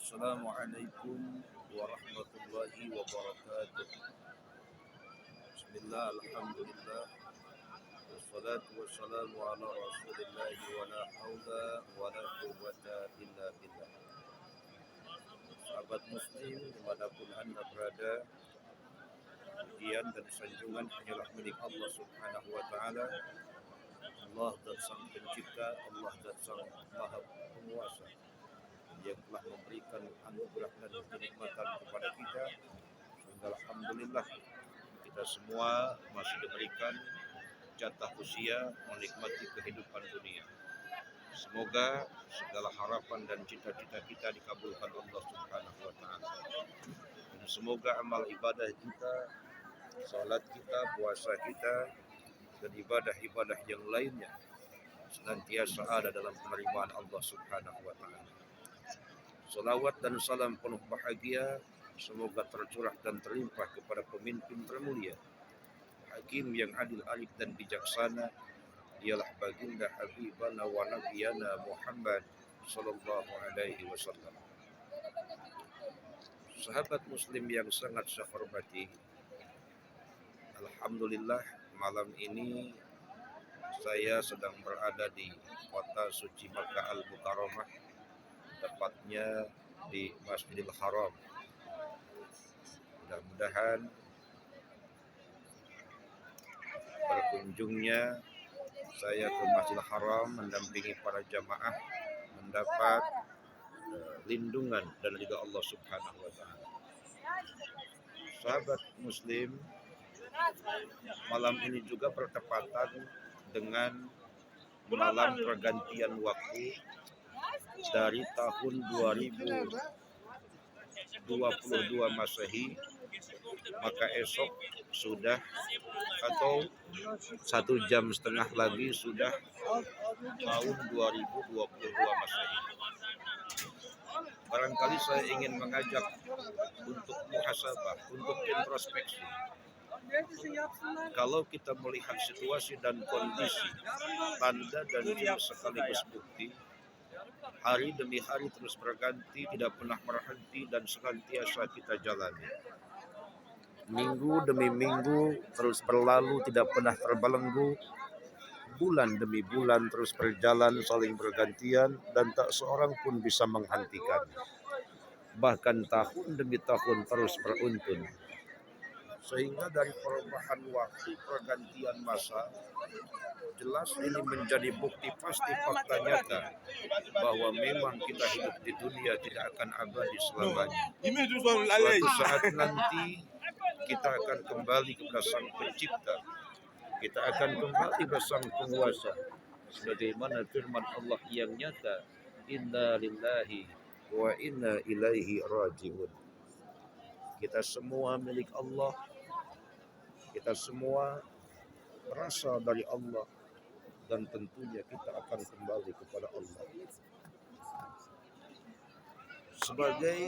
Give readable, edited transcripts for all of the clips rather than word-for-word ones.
Assalamualaikum warahmatullahi wabarakatuh. Bismillah, alhamdulillah. Wassalatu wassalamu ala rasulillah wa la hawla wa la quwwata illa billah. Sahabat muslim dimanapun anda berada, pujian dan sanjungan hanyalah milik Allah subhanahu wa ta'ala. Allah dan sang pencipta, Allah dan sang maha penguasa yang telah memberikan anugerah dan kenikmatan kepada kita, sehingga alhamdulillah kita semua masih diberikan jatah usia menikmati kehidupan dunia. Semoga segala harapan dan cita-cita kita dikabulkan Allah subhanahu wa ta'ala, dan semoga amal ibadah kita, salat kita, puasa kita, dan ibadah-ibadah yang lainnya senantiasa ada dalam penerimaan Allah subhanahu wa ta'ala. Salawat dan salam penuh bahagia semoga tercurah dan terlimpah kepada pemimpin termulia, hakim yang adil, arif dan bijaksana, ialah baginda habibana wa nabiyana Muhammad sallallahu alaihi wasallam. Sahabat muslim yang sangat saya hormati, alhamdulillah malam ini saya sedang berada di kota suci Makkah Al-Mukarramah, tepatnya di Masjidil Haram. Mudah-mudahan berkunjungnya saya ke Masjidil Haram mendampingi para jamaah mendapat lindungan dan ridha Allah subhanahu wa ta'ala. Sahabat muslim, malam ini juga bertepatan dengan malam pergantian waktu dari tahun 2022 Masehi, maka esok sudah atau 1 jam setengah lagi sudah tahun 2022 Masehi. Barangkali saya ingin mengajak untuk muhasabah, untuk introspeksi. Kalau kita melihat situasi dan kondisi, tanda dan sekaligus bukti, hari demi hari terus berganti, tidak pernah berhenti dan senantiasa kita jalani. Minggu demi minggu terus berlalu, tidak pernah terbelenggu. Bulan demi bulan terus berjalan saling bergantian dan tak seorang pun bisa menghentikan. Bahkan tahun demi tahun terus beruntun. Sehingga dari perubahan waktu, pergantian masa, jelas ini menjadi bukti pasti fakta nyata bahwa memang kita hidup di dunia tidak akan abadi selamanya. Suatu saat nanti kita akan kembali kepada sang pencipta, kita akan kembali kepada sang penguasa, sebagaimana firman Allah yang nyata, inna lillahi wa inna ilaihi raji'un. Kita semua milik Allah, kita semua berasal dari Allah, dan tentunya kita akan kembali kepada Allah. Sebagai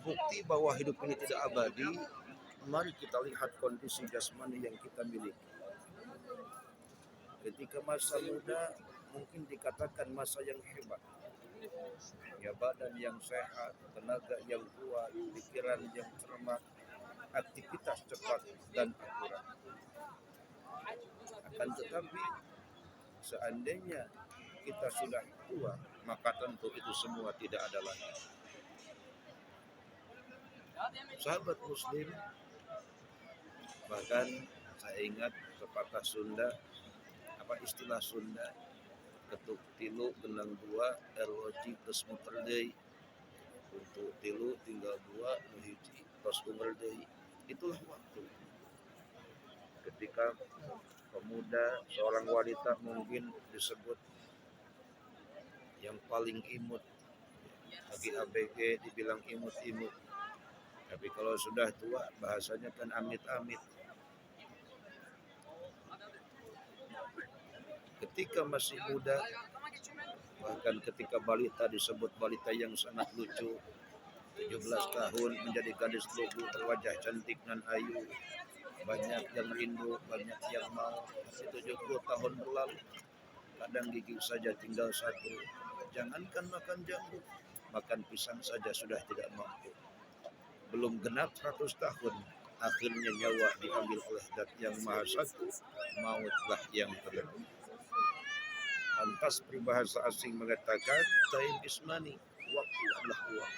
bukti bahwa hidup ini tidak abadi, mari kita lihat kondisi jasmani yang kita miliki. Ketika masa muda mungkin dikatakan masa yang hebat, ya, badan yang sehat, tenaga yang kuat, pikiran yang cermat, aktivitas cepat dan akurat. Akan tetapi seandainya kita sudah tua, maka tentu itu semua tidak ada lagi. Sahabat muslim, bahkan saya ingat pepatah Sunda, istilah Sunda, ketuk tilu genang dua erloji tos muter deui, untuk tilu tinggal dua nuhiji tos umur deui. Itulah waktu ketika pemuda, seorang wanita mungkin disebut yang paling imut, bagi ABG dibilang imut-imut, tapi kalau sudah tua bahasanya kan amit-amit. Ketika masih muda, bahkan ketika balita disebut balita yang sangat lucu, 17 tahun menjadi gadis lugu berwajah cantik dan ayu, banyak yang rindu, banyak yang mau. 70 tahun berlalu, kadang gigi saja tinggal satu, jangankan makan jambu, makan pisang saja sudah tidak mampu. Belum genap 100 tahun, akhirnya nyawa diambil oleh Zat yang Maha Satu, mautlah yang terlebih. Lantas peribahasa asing mengatakan, time is money, waktu adalah uang.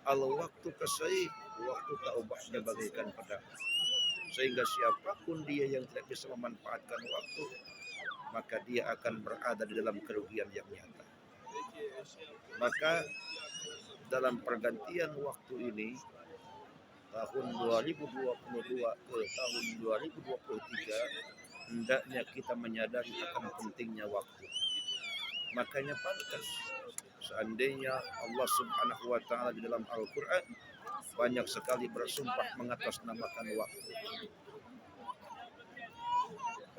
Al-waktu kasih, waktu tak ubahnya bagaikan pedang. Sehingga siapapun dia yang tidak bisa memanfaatkan waktu, maka dia akan berada di dalam kerugian yang nyata. Maka dalam pergantian waktu ini, tahun 2022 ke tahun 2023, hendaknya kita menyadari akan pentingnya waktu. Makanya pantas seandainya Allah Subhanahu wa taala di dalam Al-Qur'an banyak sekali bersumpah mengatasnamakan waktu.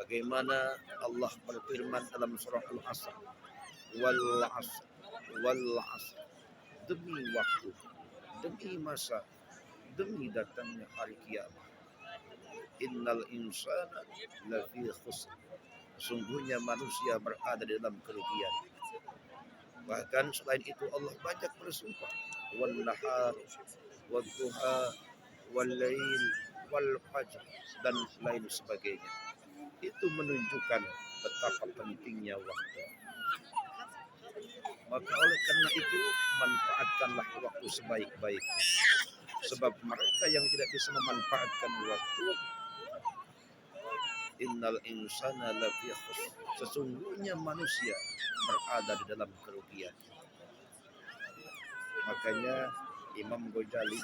Bagaimana Allah berfirman dalam surah Al-Asr, wal 'asr wal 'asr, demi waktu, demi masa, demi datangnya hari kiamat. Innal insana lafi khusr, sungguhnya manusia berada di dalam kerugian. Bahkan selain itu Allah banyak bersumpah, wan nahar wad duha wal lail wal fajr, dan lain sebagainya. Itu menunjukkan betapa pentingnya waktu. Maka oleh karena itu manfaatkanlah waktu sebaik-baiknya. Sebab mereka yang tidak bisa memanfaatkan waktu, innal insana lafi khusr, sesungguhnya manusia berada di dalam kerugian. Makanya Imam Ghazali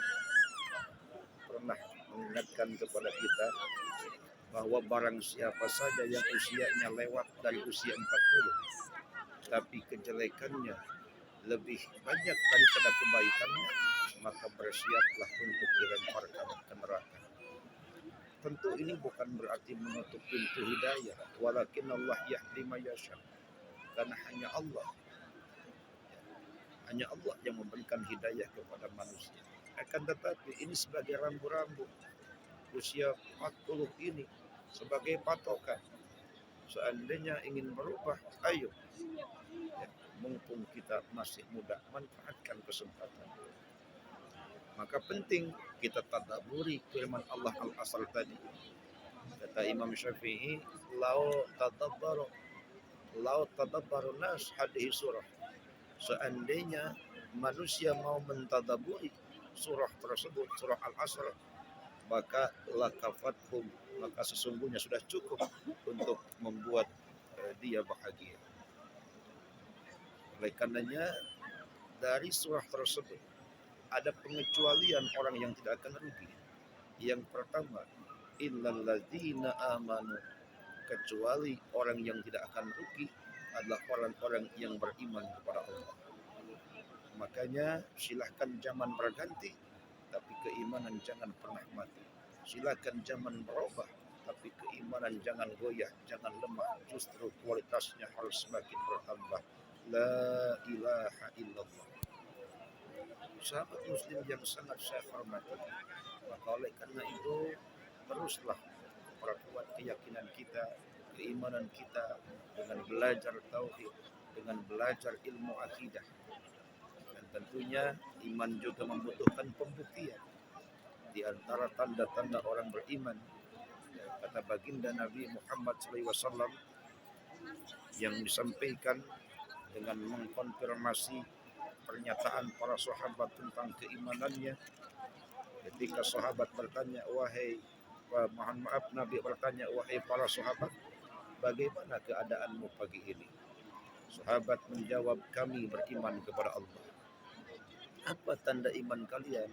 pernah mengingatkan kepada kita bahwa barang siapa saja yang usianya lewat dari usia 40, tapi kejelekannya lebih banyak daripada kebaikannya, maka bersiaplah untuk dilemparkan ke neraka. Tentu ini bukan berarti menutup pintu hidayah, walakin Allah yahdi ma yasha, karena hanya Allah yang memberikan hidayah kepada manusia. Akan tetapi ini sebagai rambu-rambu, usia 40 ini sebagai patokan. Seandainya ingin berubah, ayo, mumpung kita masih muda, manfaatkan kesempatan. Maka penting kita tadabburi firman Allah Al-Asr tadi. Kata Imam Syafi'i, lau tadabbaru nas hadhihi surah. Seandainya manusia mau mentadabburi surah tersebut, surah Al-Asr, maka lakafathum, maka sesungguhnya sudah cukup untuk membuat dia bahagia. Oleh karenanya dari surah tersebut ada pengecualian orang yang tidak akan rugi. Yang pertama, illal ladzina amanu, kecuali orang yang tidak akan rugi adalah orang-orang yang beriman kepada Allah. Makanya silahkan zaman berganti, tapi keimanan jangan pernah mati. Silakan zaman berubah, tapi keimanan jangan goyah, jangan lemah. Justru kualitasnya harus semakin bertambah. La ilaha illallah. Sahabat muslim yang sangat saya hormati, maka oleh karena itu teruslah perkuat keyakinan kita, keimanan kita dengan belajar tauhid, dengan belajar ilmu akidah. Dan tentunya iman juga membutuhkan pembuktian. Di antara tanda-tanda orang beriman, kata baginda Nabi Muhammad SAW yang disampaikan dengan mengkonfirmasi pernyataan para sahabat tentang keimanannya. Ketika sahabat bertanya, mohon maaf, Nabi bertanya, wahai para sahabat, bagaimana keadaanmu pagi ini? Sahabat menjawab, kami beriman kepada Allah. Apa tanda iman kalian?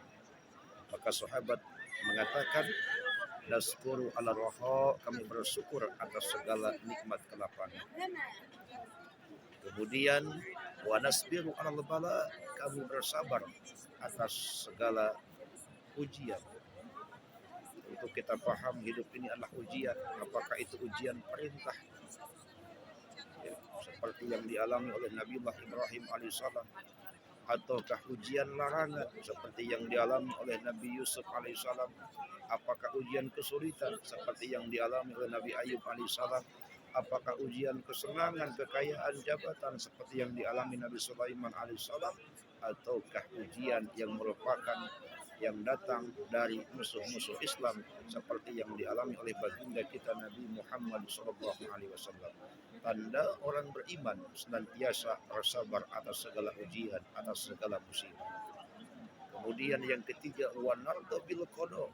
Maka sahabat mengatakan, naskuru ala roha, kami bersyukur atas segala nikmat kelapangan. Kemudian wa nasbiru 'alal bala, kami bersabar atas segala ujian. Untuk kita paham hidup ini adalah ujian. Apakah itu ujian perintah? Ya, seperti yang dialami oleh Nabiullah Ibrahim alaihissalam, ataukah ujian larangan seperti yang dialami oleh Nabi Yusuf alaihissalam? Apakah ujian kesulitan seperti yang dialami oleh Nabi Ayub alaihissalam? Apakah ujian kesenangan, kekayaan, jabatan seperti yang dialami Nabi Sulaiman alaihissalam? ataukah ujian yang merupakan yang datang dari musuh-musuh Islam seperti yang dialami oleh baginda kita Nabi Muhammad SAW. Tanda orang beriman senantiasa bersabar atas segala ujian, atas segala musibah. Kemudian yang ketiga, wanardo bil qada.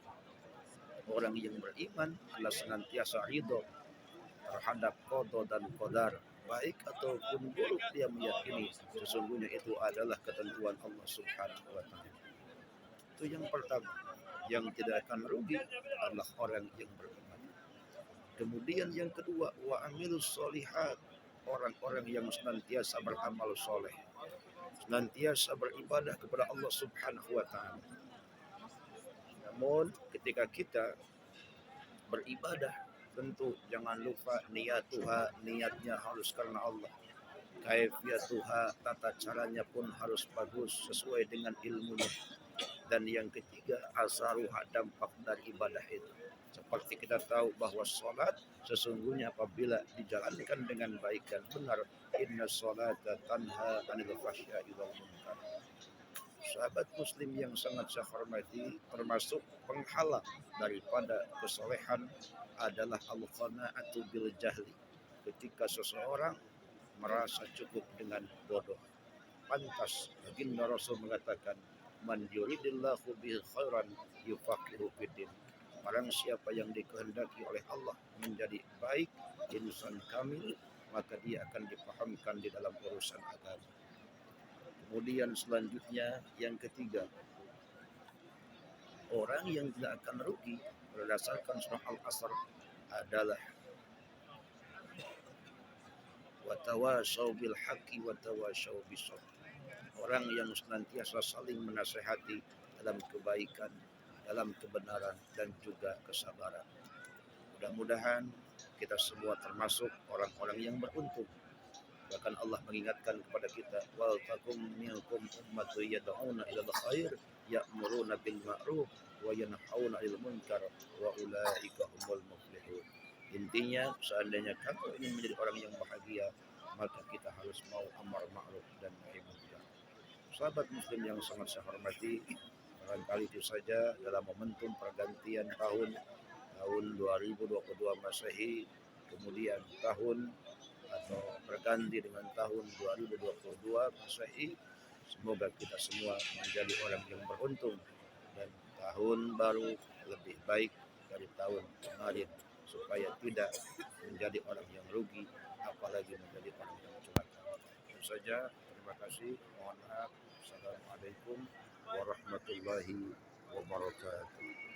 Orang yang beriman adalah senantiasa ridho terhadap qada dan qadar, baik ataupun buruk. Dia meyakini sesungguhnya itu adalah ketentuan Allah Subhanahu wa taala. Itu yang pertama. Yang tidak akan rugi adalah orang yang beriman. Kemudian yang kedua, wa amilus solihat. Orang-orang yang senantiasa beramal soleh, senantiasa beribadah kepada Allah Subhanahu wa taala. Namun ketika kita beribadah, tentu jangan lupa niatnya harus karena Allah. Kaifiyatuha, tata caranya pun harus bagus sesuai dengan ilmunya. Dan yang ketiga, asaruha, dampak dari ibadah itu. Seperti kita tahu bahwa sholat sesungguhnya apabila dijalankan dengan baik dan benar, inna sholata tanha anil fahsya'i wal munkar. Sahabat muslim yang sangat saya hormati, termasuk penghalang daripada kesolehan adalah al-qana'atu bil jahli. Ketika seseorang merasa cukup dengan bodoh. Pantas baginda Rasul mengatakan, man yuridillahu bihi khairan yufaqihu fiddin. Barang siapa yang dikehendaki oleh Allah menjadi baik, insan kamil, maka dia akan dipahamkan di dalam urusan agama. Kemudian selanjutnya yang ketiga, orang yang tidak akan rugi berdasarkan surah Al-Asr adalah watawasau bil haqqi watawasau bis sabr. Orang yang senantiasa saling menasihati dalam kebaikan, dalam kebenaran dan juga kesabaran. Mudah-mudahan kita semua termasuk orang-orang yang beruntung. Bahkan Allah mengingatkan kepada kita, wal takum minkum ummatun yad'una ilal khair ya'muruna bil ma'ruf wa yanhauna 'anil munkar wa ulaika humul muflihun. Intinya, seandainya kamu ingin menjadi orang yang bahagia, maka kita harus mau amar ma'ruf dan nahi munkar. Sahabat muslim yang sangat saya hormati, barangkali itu saja dalam momentum pergantian tahun 2022 Masehi, kemudian tahun atau berganti dengan tahun 2022 Masehi. Semoga kita semua menjadi orang yang beruntung dan tahun baru lebih baik dari tahun kemarin, supaya tidak menjadi orang yang rugi, apalagi menjadi orang yang celaka. Itu saja, terima kasih, mohon maaf. Assalamualaikum warahmatullahi wabarakatuh.